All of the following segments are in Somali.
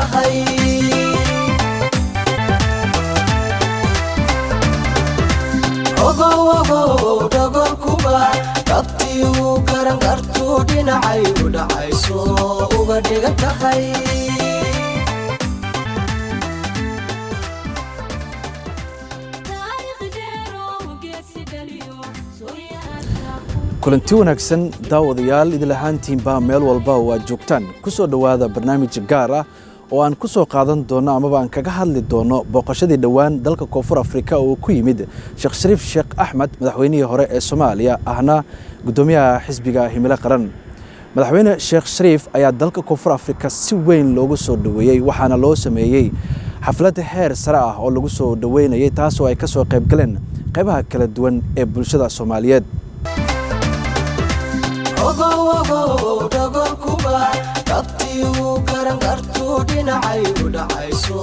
tahay ogow dogon kuba qabtiyu garan gartu dhinacay u dhacayso uga dhigan tahay kulanti wanaagsan daawadayaal idil ahaantiinba meel walba oo aad joogtaan ku soo dhawaada barnaamij gaar ah oo aan ku soo qaadan doono ama aan kaga hadli doono booqashadii dhawaan dalka Koonfur Afrika oo ku yimid Sheekh Shariif Sheekh Axmed madaxweynihii hore ee Soomaaliya ahna gudoomiyaha xisbiga Himilo Qaran madaxweyne Sheekh Shariif ayaa dalka Koonfur Afrika si weyn loogu soo dhaweeyay waxaana loo sameeyay xaflad heer sare ah oo lagu soo dhaweynayay taas oo ay ka soo qayb galeen qaybaha kala duwan ee bulshada Soomaaliyeed ogow dogon kuba qabtiyu garan gartu dhinacay u dhacayso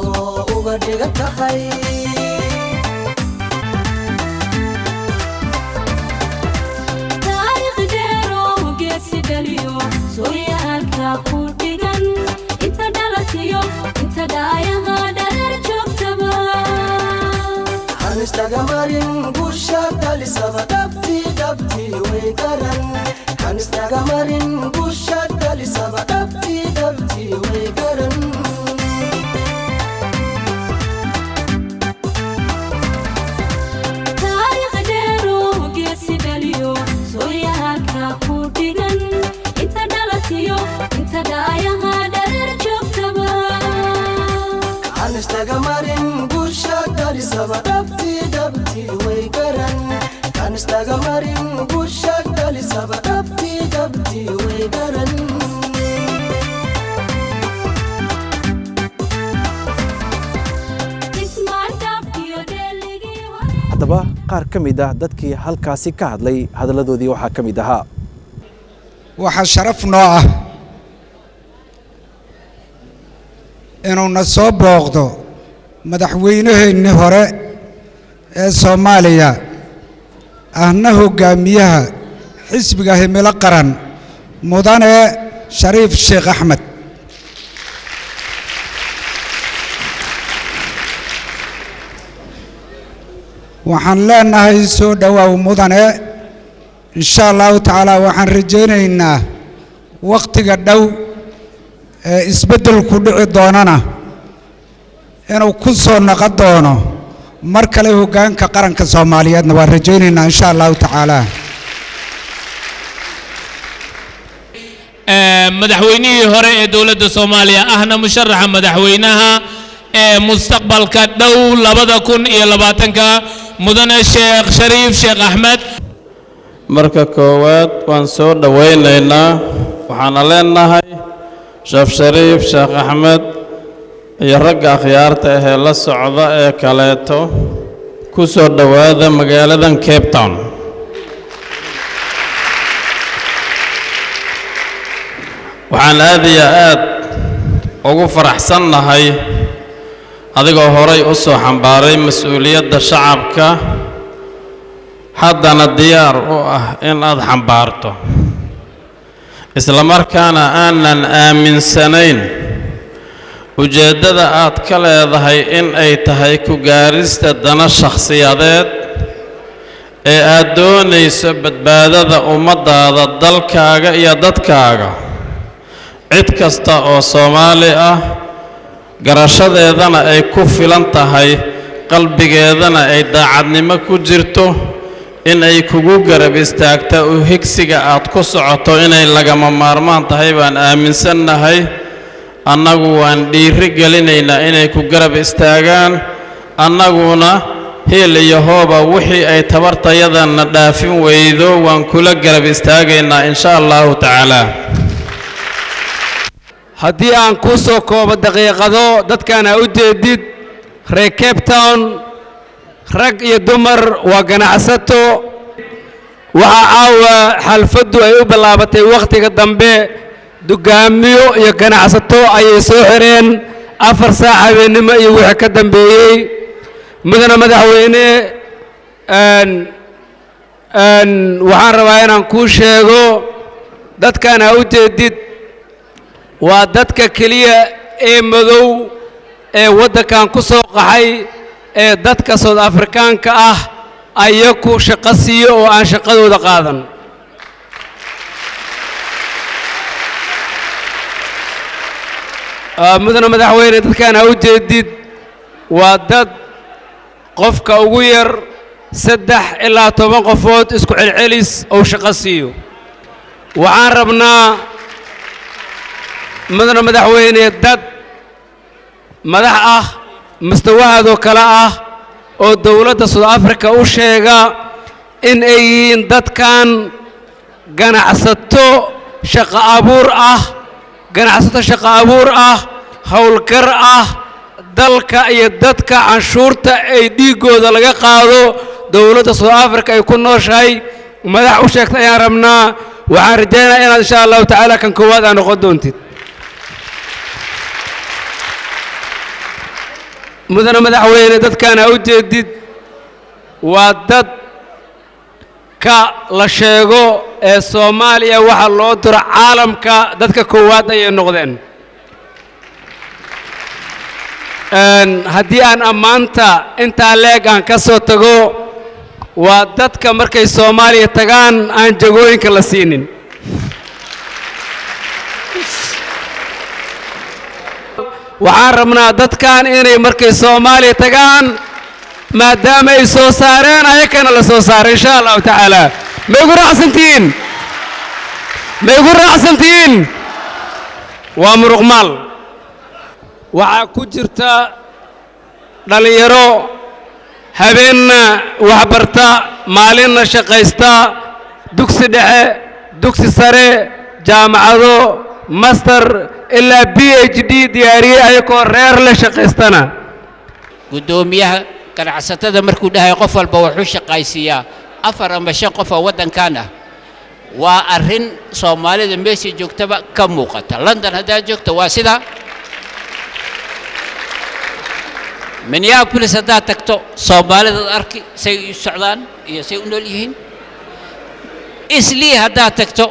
uga dhigan tahay taariikhdeero geesi dhaliyo sooyaalka ku dhigan inta dhalatiyo inta dhaayaha dheer joogtaba hanistaga marin busha dhalisaba dhabti way garan hanistaga marin busha dhalisaba dhabti way garan taariikhdeero geesi dhaliyo sooyaalka ku dhigan inta dhalatiyo inta dhaayaha dheer joogtaba hanistaga marin busha dhalisaba dhabti way garan hanistaga marin busha dhalisaba dhabti way garan haddaba qaar ka mid ah dadkii halkaasi ka hadlay hadaladoodii waxaa ka mid ahaa waxaa sharaf noo ah inuuna soo booqdo madaxweynaheennii hore ee Soomaaliya ahna hogaamiyaha xisbiga Himilo Qaran mudane Shariif Sheekh Axmed waxaan leenahay soo dhawaaw mudane insha Allah taala waxaan rajaynaynaa waqtiga dhow ee isbeddelku dhici doonana inuu ku soo noqon doono mar kale hoggaanka qaranka Soomaaliyeedna waan rajaynaynaa insha Allah taala madaxweynihii hore ee dawladda Soomaaliya ahna musharaxa madaxweynaha ee mustaqbalka dhow 2020 mudane Sheekh Shariif Sheekh Axmed marka koowaad waan soo dhawaynaynaa waxaan leenahay Sheekh Shariif Sheekh Axmed iyo ragga akhyaarta ee la socda ee kaleeto ku soo dhawaada magaaladan Cape Town waxaan aad iyo aad ugu faraxsanahay adigoo horay u soo xambaaray mas'uuliyadda shacabka haddana diyaar u ah in aad xambaarto isla markaana aanan aaminsanayn ujeeddada aad ka leedahay in ay tahay ku gaarista dana shakhsiyadeed ee aad doonayso badbaadada ummadaada dalkaaga iyo dadkaaga cid kasta oo Soomaali ah garashadeedana ay ku filan tahay qalbigeedana ay daacadnimo ku jirto in ay kugu garab istaagto oo higsiga aad ku socoto inay lagama maarmaan tahay baan aaminsanahay annagu waan dhiiri gelinaynaa inay ku garab istaagaan annaguna heel iyo hooba wixii ay tabartayadana dhaafin weydo waan kula garab istaagaynaa insha Allah taala haddii aan ku soo koobo daqiiqado dadkana u jeedid reer Cape Town rag iyo dumar waa ganacsato waxa caawa xalfadu ay u bilaabatay waqtiga dambe dugaamiyo iyo ganacsato ayay soo xireen 4 saac habeenimo iyo wixii ka dambeeyay mudane madaxweyne waxaan rabaa inaan kuu sheego dadkana u jeedid waa dadka kaliya ee madow ee waddankan ku soo qaxay ee dadka South Afrikaanka ah ayaku shaqo siiyo oo aan shaqadooda qaadan mudana madaxweyne dadkaan ha u jeedid waa dad qofka ugu yar 3 ilaa 10 qofood isku celcelis oo shaqo siiyo waxaan rabnaa mudana madaxweyne dad madax ah mustawahaadoo kale ah oo dawladda South Africa u sheega in ay yihiin dadkan ganacsato shaqo abuur ah hawlgar ah dalka iyo dadka canshuurta ay dhiigooda laga qaado dawladda South Africa ay ku nooshahay madax u sheegta ayaan rabnaa waxaan rajaynayaa inaad insha Allah tacaala kan koowaad aan noqon doontid mudana madaxweyne dadkaan ha u jeedid waa dad ka la sheego ee Soomaaliya waxa loo diro caalamka dadka koowaad ay noqdeen haddii aan ammaanta intaa leeg aan ka soo tago waa dadka markay Soomaaliya tagaan aan jagooyinka la siinin waxaan rabnaa dadkan inay markay Soomaaliya tagaan maadaama ay soo saareen ayakana la soo saaro insha Allah tacaala ma igu raacsantiin waa muruqmaal waxaa ku jirta dhalinyaro habeenna waxbarta maalinna shaqaysta dugsi dhexe dugsi sare jaamacado master ilaa PhD diyaariyay ayagoo reer la shaqaystana gudoomiyaha ganacsatada markuu dhahay qof walba wuxuu shaqaysiyaa 4 ama 5 qof oo waddankan ah waa arrin Soomaalida meesha joogtaba ka muuqata London hadaa joogto waa sida Minneapolis hadaa tagto Soomaalida arki say u socdaan iyo say u nool yihiin Islii hadaa tagto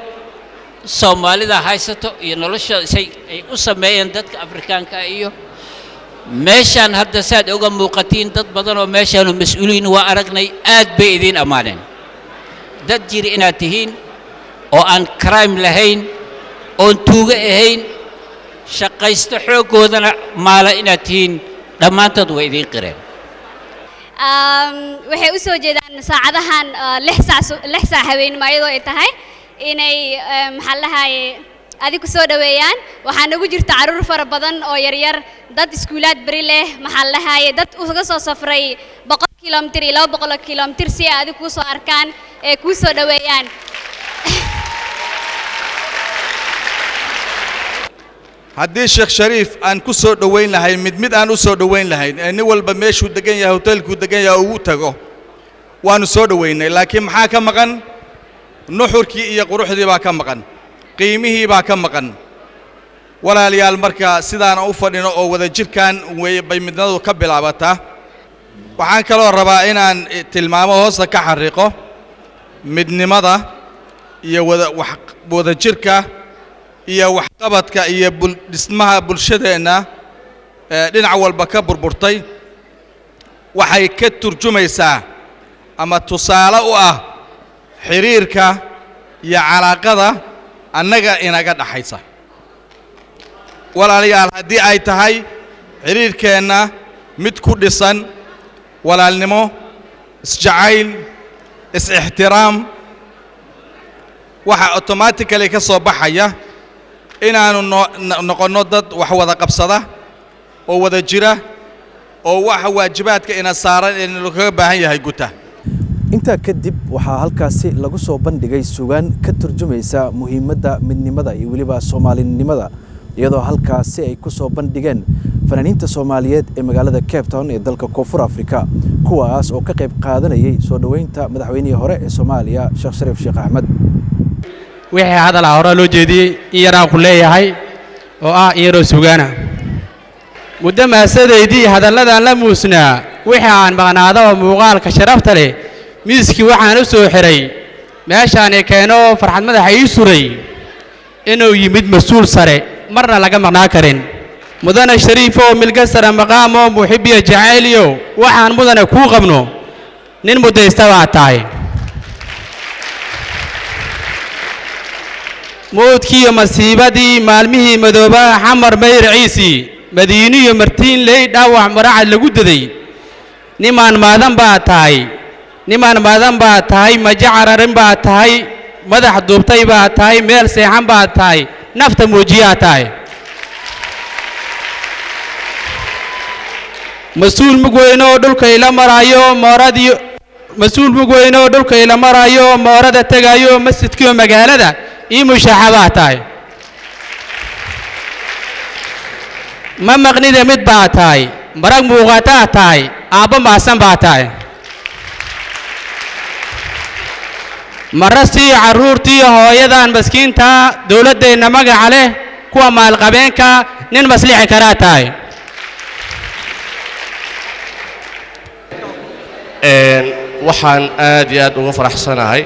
Soomaalida haysato iyo nolosha say ay u sameeyeen dadka Afrikaanka iyo meeshan hadda saad uga muuqatiin dad badan oo meeshan mas'uuliin waa aragnay aad bay idin amaaneen dad jiri inaad tihiin oo aan crime lahayn oo tuuga ahayn shaqaysto xoogoodana maala inaad tihiin dhammaantood way idin qireen waxay u soo jeedaan saacadahan 6 saac habeenimo ay tahay inay maxaa lahaay adigu soo dhaweeyaan waxaa nagu jirta caruur fara badan oo yar yar dad iskuulaad bari leh maxaa lahaay dad uga soo safray 100 kilomitir iyo 200 kilomitir si ay adigu soo arkaan ee ku soo dhaweeyaan haddii Sheekh Shariif aan ku soo dhaweyn lahay mid aan u soo dhaweyn lahayn nin walba meeshuu degan yahay hotelku degan yahay uu tago waanu soo dhaweynay laakiin maxaa ka maqan nuxurkii iyo quruxdii baa ka maqan qiimihii baa ka maqan walaalayaal marka sidaan u fadhino oo wada jirkan way bay midnadu ka bilaabataa waxaan kaloo rabaa inaan tilmaamo hoosta ka xariiqo midnimada iyo wada jirka iyo waxqabadka iyo dhismaha bulshadeena dhinac walba ka burburtay waxay ka turjumaysaa ama tusaale u ah xiriirka iyo calaaqada annaga inaga dhaxaysa walaalayaal haddii ay tahay xiriirkeenna mid ku dhisan walaalnimo isjacayl is-ixtiraam waxa automatically ka soo baxaya inaanu noqonno dad wax wada qabsada oo wada jira oo waxa waajibaadka ina saaran in laga baahan yahay guta intaa kadib waxaa halkaasi lagu soo bandhigay suugaan ka turjumaysa muhiimadda midnimada iyo waliba Soomaalinimada iyadoo halkaasi ay ku soo bandhigeen fanaaniinta Soomaaliyeed ee magaalada Cape Town ee dalka Koonfur Afrika kuwaas oo ka qayb qaadanayay soo dhaweynta madaxweynihii hore ee Soomaaliya Sheekh Shariif Sheekh Axmed wixii hadal hore loo jeediyay in yaraan ku leeyahay oo ah iyadoo suugaana muddo maasadeedii hadalladan la muusnaa wixii aan maqnaado muuqaalka sharafta leh miiskii waxaan u soo xiray meeshaan ay keeno farxad madaxa ii suray inuu yimid mas'uul sare marna laga maqnaa karin mudane shariifo milgasara maqaamo muxibiya jacaylyo waxaan mudane kuu qabno nin mudaysta baa tahay moodkiiyo masiibadii maalmihii madooba xamar mayr ciisi madiiniyo martiin ley dhaawac maracad lagu daday nimaan maadan baa tahay majacararin baa tahay madax duubtay baa tahay meel seexan baa tahay nafta muujiyaa tahay mas-uul mugweyne oo dhulka ila maraayo mooradii mas-uul mugweyne oo dhulka ila maraayo moorada tegayo masjidkiyo magaalada ii mushaaxa baa tahay ma maqnida mid baa tahay marag muuqataa tahay aabba maasan baa tahay marastii carruurtii hooyadan maskiinta dowladdeenna magaca leh kuwa maalqabeenka nin maslixi karaa tahay waxaan aad iyo aad ugu faraxsanahay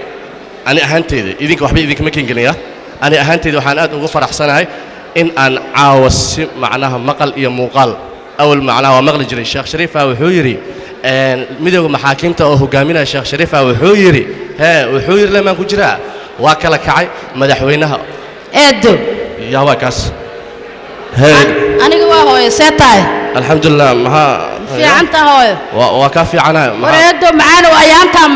ani ahaanteyda idinka waxba idinkama keengelaya ani ahaanteyda waxaan aad ugu faraxsanahay in aan caawa si macnaha maqal iyo muuqaal awal macnaha waa maqli jiray sheekh shariifa wuxuu yidhi midowga maxaakiimta oo hogaaminaya sheekh shariifa wuxuu yidhi wuxuu yidhi lemaan ku jiraa waa kala kacay madaxweynaha eedo yaa waa kaas aniga waa hooyo see tahay alxamdulilah maxaa fiicanta hooyo waa kaa fiicanahay wareedo macaan oo ayaantan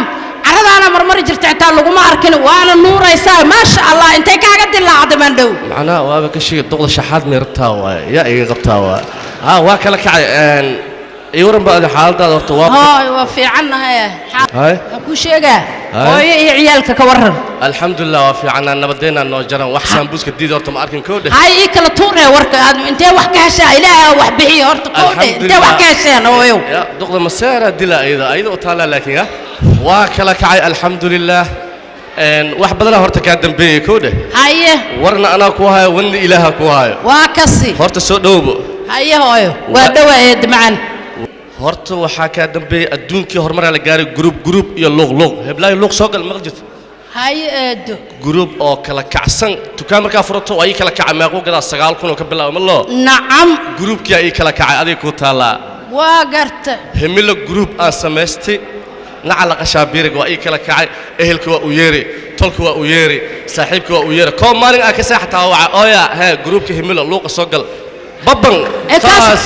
caradaana marmari jirta xitaa laguma arkin waana nuuraysaa maasha allah intay kaaga dilaacday mandhow macnaha waaba ka sheegay duqda shaxaad meertaa waay yaa iga qabtaa waay waa kala kacay ii waran baa xaaladaada horta waa fiicannahay ku sheegaa hooyo iyo ciyaalka ka waran alxamdulilah waa fiicannaa nabadeennaa noo jaran wax saambuuska diida horta ma arkin koodhe hay ii kala tuuree warka aad intee wax ka heshaa ilaaha wax bixiya horta koodhe intee wax ka hesheen hooyo duqda maseera dila ayada u taallaa laakiin waa kala kacay alxamdulilah wax badanaa horta kaa dambeeyey koodhe haye warna anaa ku hayo wanna ilaaha ku hayo waa kasi horta soo dhowbo haye hooyo waa dhowaa eed macaan horta waxaa kaa dambeeyey adduunkii horumaraa la gaaray gruub iyo luuq heblaayo luuq soo gal maqal jirta haye eedo gruub oo kala kacsan dukaan markaa furato waa ii kala kacay meequu gadaa 9,000 oo ka bilaabo ma loo nacam gruubkiyaa ii kala kacay adig ku taallaa waa garta hemilo gruub aan samaystay nacala qashaabirig waa ii kala kacay ehelka waa u yeeri tolka waa u yeeri saaxiibka waa u yeeri koo maalin aan ka saaxataa waca ooya gruubka hemilo luuqa soo gal babban taas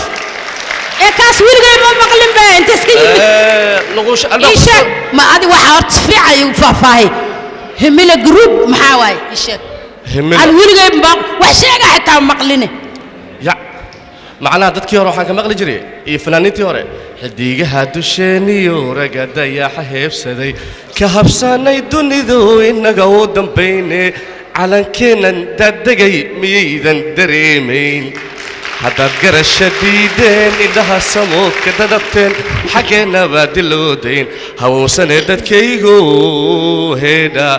kaas wiilgay ma maqlin baa inta iska yimid isheeg ma adi waxa horta fiican igu faahfaahay hemila group maxaa waay isheeg aan wiilgay wax sheega xitaa maqline ya macnaha dadkii hore waxaan ka maqli jiray iyo fanaaniintii hore xidigaha dusheeniyo raga dayaxa heebsaday ka habsanay dunidu inaga u dambayne calankeennan daadegay miyaydan dareemayn haddaad garasha diideen indhaha samoodka dadabteen xaggeenna baa diloodayn hawowsanee dadkaygu heedha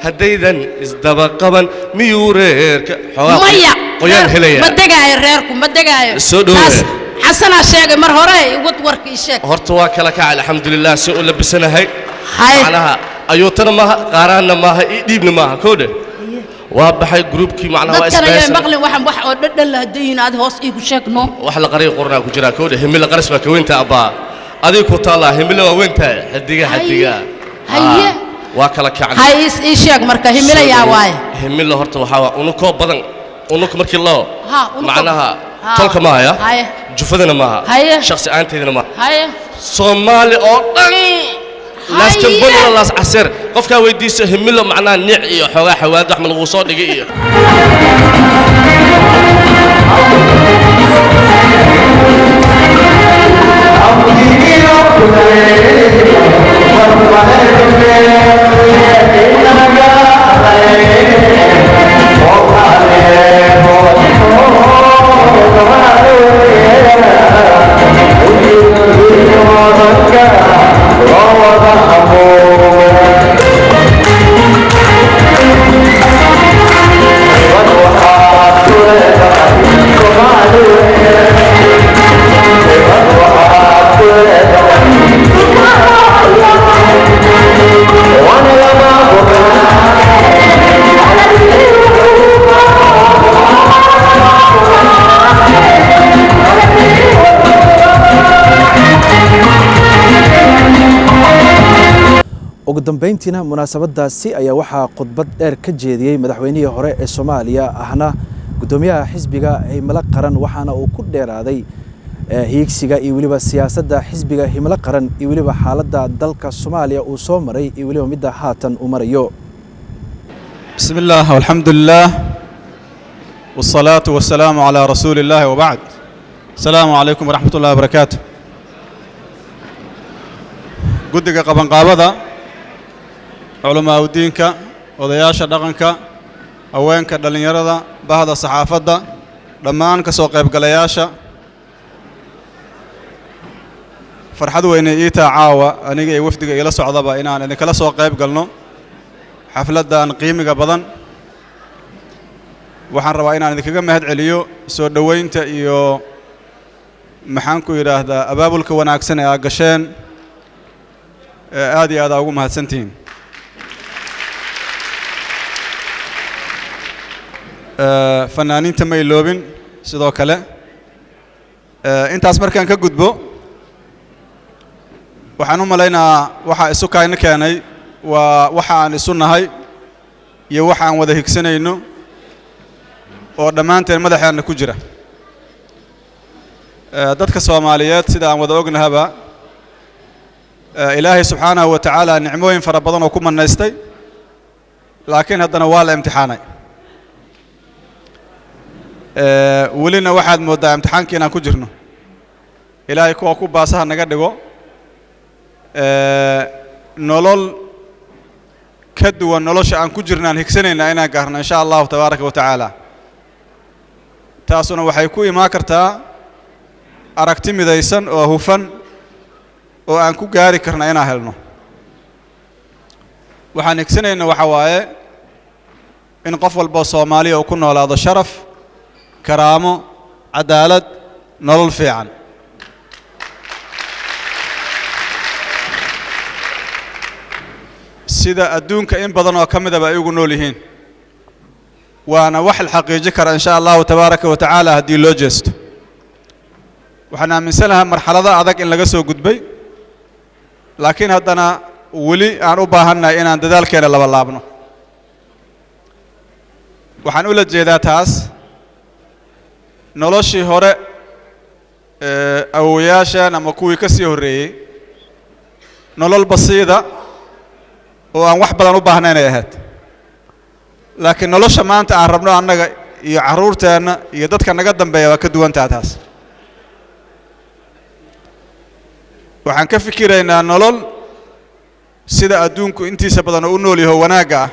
haddaydan isdaba qaban miyuu reerka maya qoyaan helaya ma degaayo reerku ma degaayo soo dhowe xasanaa sheegay mar hore wad warka ii sheeg horta waa kala kacay alxamdulilah si u labisanahay macnaha ayuutana maaha qaaraanna maaha ii dhiibna maaha koodhe waa baxay gruubkii macnaha waa isbahaysan maqlin waxaan wax oo dhadhan la hadayin aad hoos iigu sheegno wax la qariyo qornaa ku jira koodhe himila qaris baa ka weynta abaa adiga ku taala himila waa weynta hadiga haye waa kala kacay hay ii sheeg marka himila yaa waay himila horta waxa waa unuko badan unuk markii loo macnaha tolka ma haya jufadana maaha shakhsi aanteedana maaha soomaali oo dhan laas jambonina laas caseer qofkaa weydiisa himilo macnaha nic iyo xoogaa xawaad wax ma lagu soo dhigay iyo Yeah. ugu dambeyntiina munaasabadaasi ayaa waxaa khudbad dheer ka jeediyey madaxweynihii hore ee Soomaaliya ahna gudoomiyaha xisbiga Himilo Qaran waxaana uu ku dheeraaday hiigsiga iyo waliba siyaasadda xisbiga Himilo Qaran iyo waliba xaaladda dalka Soomaaliya uu soo maray iyo waliba midda haatan uu marayo. Bismillah walhamdulillah wassalatu wassalamu ala rasulillah wa ba'd. Assalamu alaykum wa rahmatullahi wa barakatuh. Guddiga qabanqaabada culamaa u diinka odayaasha dhaqanka haweenka dhalinyarada bahda saxaafadda dhammaan ka soo qaybgalayaasha farxad weyn ii taa caawa aniga iyo wafdiga ila socdaba inaan idinkala soo qayb galno xafladan qiimiga badan. waxaan rabaa inaan idinkaga mahad celiyo soo dhaweynta iyo maxaan ku yiraahdaa abaabulka wanaagsan ee aad gasheen aad iyo aad ugu mahadsantihiin. fanaaniinta ma iloobin sidoo kale intaas markaan ka gudbo waxaan u malaynaa waxa isu kaayna keenay waa waxa aan isu nahay iyo waxa aan wada higsanayno oo dhammaanteen madaxeena ku jira. dadka Soomaaliyeed sida aan wada ognahaba ilaahay subxaanahu wa ta'ala nicmooyin fara badan oo ku manaystay laakiin haddana waa la imtixaanay. welina waxaad moodaa imtixaankii inaan ku jirno. ilaahay kuwa ku baasaha naga dhigo nolol ka duwan nolosha aan ku jirnaan higsanayna inaan gaarno insha Allah tabaaraka wa ta'ala. taasuna waxay ku imaan kartaa aragti midaysan oo hufan oo aan ku gaari karna inaan helno. waxaan higsanayna waxa waaye in qof walba Soomaali oo ku noolaado sharaf karaamo cadaalad nolol fiican. sida adduunka in badan oo kamid ah ay ugu nool yihiin waana wax la xaqiijin kara insha Allah tabaaraka wa ta'ala hadii loo jeesto. waxaan aaminsanahay marxalada adag in laga soo gudbay laakiin haddana weli aan u baahannahay inaan dadaalkeena laba laabno. waxaan ula jeedaa taas noloshii hore awooyaashan ama kuwii ka sii horeeyay nolol basiida oo aan wax badan u baahnayn ay ahayd laakiin nolosha maanta aan rabno annaga iyo caruurteena iyo dadka naga dambeeya waa ka duwan taas. waxaan ka fikiraynaa nolol sida adduunku intiisa badan oo u nool yahay wanaaga ah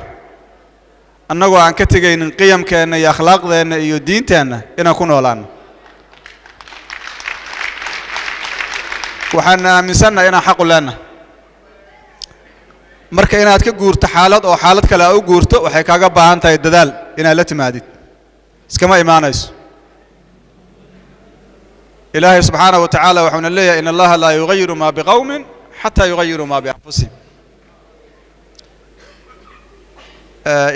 annagoo aan ka tagaynin qiyamkeena iyo akhlaaqdeena iyo diinteena inaan ku noolaano. waxaan aaminsanahay inaan xaq u leenahay. marka inaad ka guurto xaalad oo xaalad kale u guurto waxay kaaga baahan tahay dadaal inaad la timaadid iskama imaanayso. ilaahay subxaanahu wa ta'ala wuxuuna leeyahay in allaha laa yughayyiru ma biqawmin xataa yughayyiru ma bianfusihim.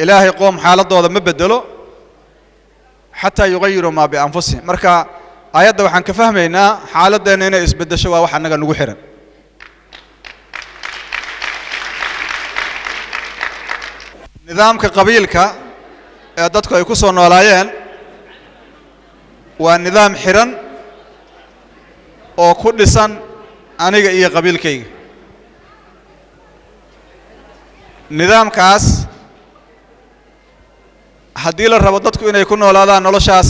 ilaahay qoom xaaladooda ma bedelo xataa yughayyiru ma bianfusihim. marka ayadda waxaan ka fahmaynaa xaaladdeena inay isbedesho waa wax annaga nagu xiran. nidaamka qabiilka ee dadku ay ku soo noolaayeen waa nidaam xiran oo ku dhisan aniga iyo qabiilkayga. nidaamkaas haddii la rabo dadku inay ku noolaadaan noloshaas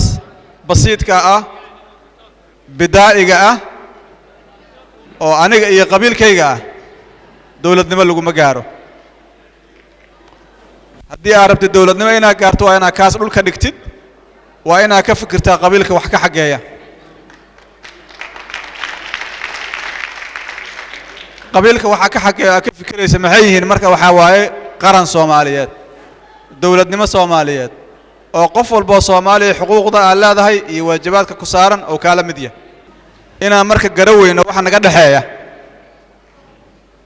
basiidka ah bidaa'iga ah oo aniga iyo qabiilkayga ah dawladnimo laguma gaaro. haddii aad rabtid dawladnimo inaad gaarto waa inaad kaas dhulka dhigtid waa inaad ka fikirtaa qabiilka wax ka xageeya. qabiilka waxa ka xageeya ka fikiraysa maxay yihiin marka waxa waaye qaran Soomaaliyeed dawladnimo Soomaaliyeed oo qof walba Soomaaliya xuquuqda aan leedahay iyo waajibaadka ku saaran oo kala mid yahay. inaan marka garaweyno waxa naga dhaxeeya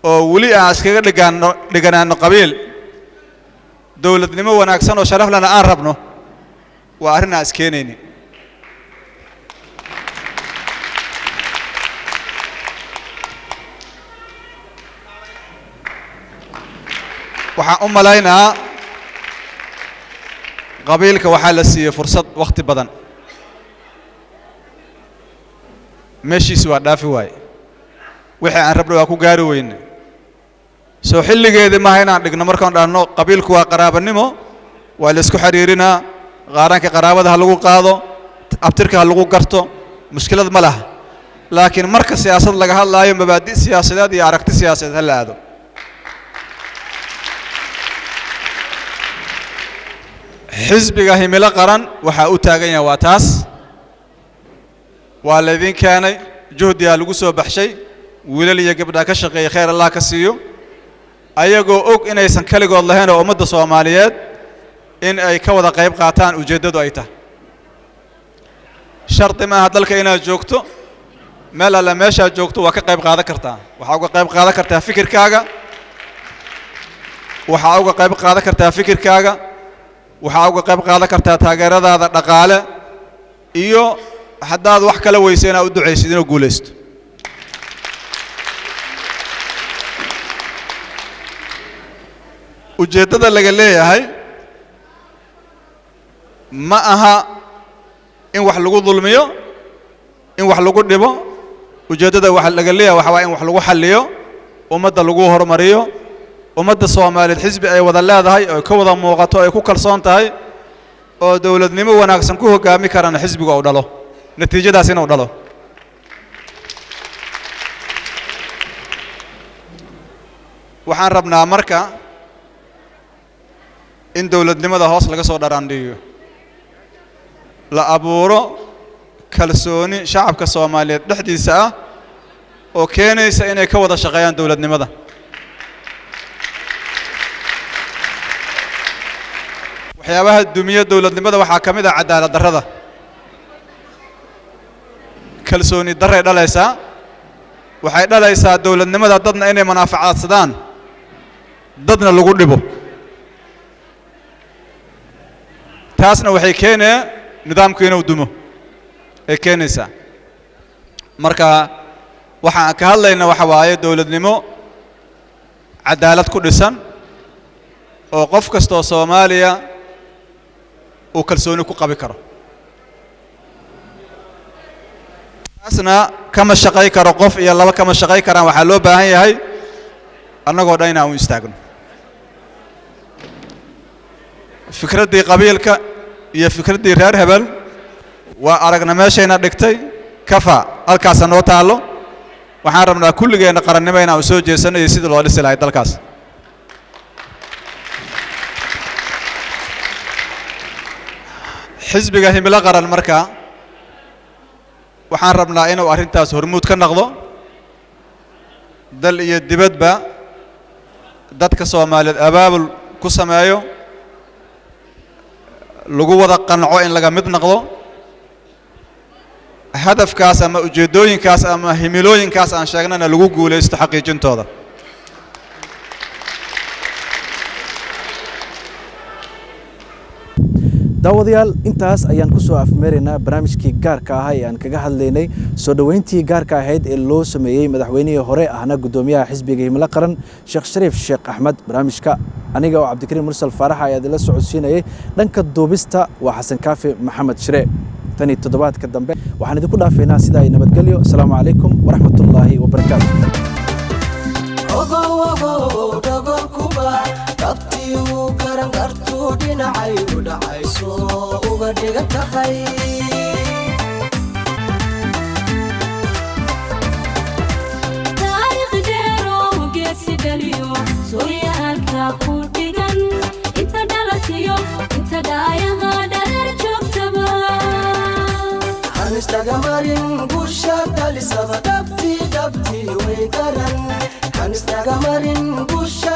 oo wali aan iskaga dhiganaano qabiil dawladnimo wanaagsan oo sharaf lana aan rabno waa arrin aan iskeenaynin. waxaan u malaynaa qabiilka waxaa la siiyey fursad waqti badan meeshiisi waa dhaafi waaye wixii aan rabnay waa ku gaari weyne soo xilligeedii maaha inaan dhigno markaan dhahno qabiilku waa qaraabanimo waa la isku xiriirinaa qaaranka qaraabada ha lagu qaado abtirka ha lagu garto mushkilad ma laha laakiin marka siyaasad laga hadlaayo mabaadi' siyaasadeed iyo aragti siyaasadeed ha la aado xisbiga himilo qaran waxaa u taagan yahay waa taas waa laydin keenay juhdiyaa lagu soo baxshay wiilal iyo gabdhaa ka shaqeeya khayr allah ka siiyo ayagoo og inaysan kaligood lahayn oo ummadda Soomaaliyeed in ay ka wada qayb qaataan ujeedadu ay tahay sharti ma aha dalka inaad joogto meel alla meesha joogto waa ka qayb qaadan kartaa waxa uga qayb qaadan kartaa fikirkaaga waxa uga qayb qaadan kartaa fikirkaaga waxa uga qayb qaadan kartaa taageeradaada dhaqaale iyo haddaad wax kala weysayna u duceysid inuu guuleysto ujeedada laga leeyahay ma aha in wax lagu dulmiyo in wax lagu dhibo ujeedada wax laga leeyahay waxa waa in wax lagu xalliyo ummadda lagu horumariyo ummadda Soomaaliyeed xisbi ay wada leedahay oo ka wada muuqato ay ku kalsoon tahay oo dawladnimo wanaagsan ku hogaami karaan xisbiga oo dhalo natiijadaas inuu dhalo waxaan rabnaa marka in dawladnimada hoos laga soo dharaandhiyo la abuuro kalsooni shacabka Soomaaliyeed dhexdiisa ah oo keenaysa inay ka wada shaqeeyaan dawladnimada waxyaabaha dumiya dawladnimada waxaa ka mid ah cadaalad darrada kalsooni darray dhalaysaa waxay dhalaysaa dawladnimada dadna inay manaafacaadsadaan dadna lagu dhibo taasna waxay keenee nidaamku inuu dumo ay keenaysaa marka waxaan ka hadlaynaa waxa waaye dawladnimo cadaalad ku dhisan oo qof kasta oo Soomaaliya uu kalsooni ku qabi karo taasna kama shaqay karo qof iyo laba kama shaqay karaan waxaa loo baahan yahay annagoo dhan inaan u istaagno fikraddii qabiilka iyo fikraddii reer hebel waa aragna meeshayna dhigtay kafa halkaas noo taalo waxaan rabnaa kulligeena qarannimo inaan u soo jeesanayo sidii loo dhisi lahayd dalkaas xisbiga himilo qaran marka waxaan rabnaa inuu arrintaas hormuud ka noqdo dal iyo dibadba dadka Soomaaliyeed abaabul ku sameeyo lagu wada qanco in laga mid noqdo hadafkaas ama ujeedooyinkaas ama himilooyinkaas aan sheegnana lagu guuleysto xaqiijintooda daawadayaal intaas ayaan ku soo afmeeraynaa barnaamijkii gaarka ah ee aan kaga hadlaynay soo dhaweyntii gaarka ahayd ee loo sameeyay madaxweynihii hore ahna gudoomiyaha xisbiga himilo qaran Sheekh Shariif Sheekh Axmed barnaamijka aniga oo Cabdikariim Mursal Faarax ayaa idin la socodsiinayay dhanka duubista waa Xasan Kaafi Maxamed Shire tani toddobaadka dambe waxaan idinku dhaafaynaa sida ay nabadgelyo assalaamu calaykum waraxmatullaahi wabarakaatuh dhinacay u dhacayso uga dhigan tahay taariikh dheero geesi dhaliyo sooyaalka ku dhigan inta dhalatiyo inta dhaayaha dhareer joogtaba han istaga marin guusha dhalisaba dhabtii way garan han istaga marin guusha